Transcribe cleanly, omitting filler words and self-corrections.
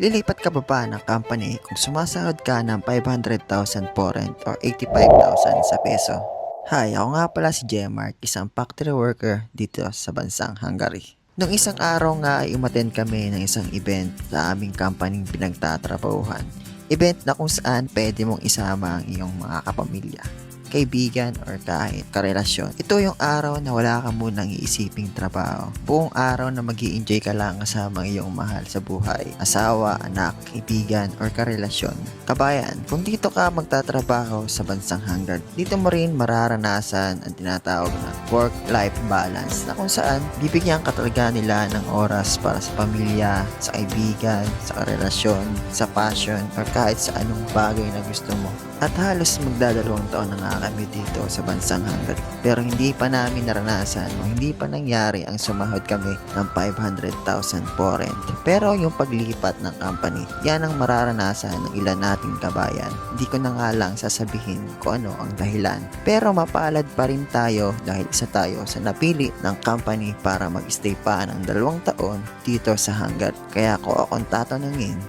Lilipat ka ba ng company kung sumasahod ka ng 500,000 foreign or 85,000 sa peso? Hi, ako nga pala si Jemark, isang factory worker dito sa bansang Hungary. Nung isang araw nga ay umattend kami ng isang event sa aming company pinagtatrabahuhan. Event na kung saan pwede mong isama ang iyong mga kapamilya, kaibigan or kahit karelasyon. Ito yung araw na wala ka munang iisiping trabaho. Buong araw na mag-i-enjoy ka lang kasama ang iyong mahal sa buhay. Asawa, anak, kaibigan or karelasyon. Kabayan, kung dito ka magtatrabaho sa bansang Hungary, dito mo rin mararanasan ang tinatawag na work-life balance na kung saan bibigyan ka talaga nila ng oras para sa pamilya, sa kaibigan, sa karelasyon, sa passion or kahit sa anong bagay na gusto mo. At halos magdadalawang taon na nga kami dito sa bansang Hungary. Pero hindi pa namin naranasan o hindi pa nangyari ang sumahod kami ng 500,000 foreign. Pero yung paglipat ng company, yan ang mararanasan ng ilan nating kabayan. Hindi ko na nga lang sasabihin kung ano ang dahilan. Pero mapalad pa rin tayo dahil isa tayo sa napili ng company para mag-stay pa ng 2 taon dito sa Hungary. Kaya kung akong tatanungin,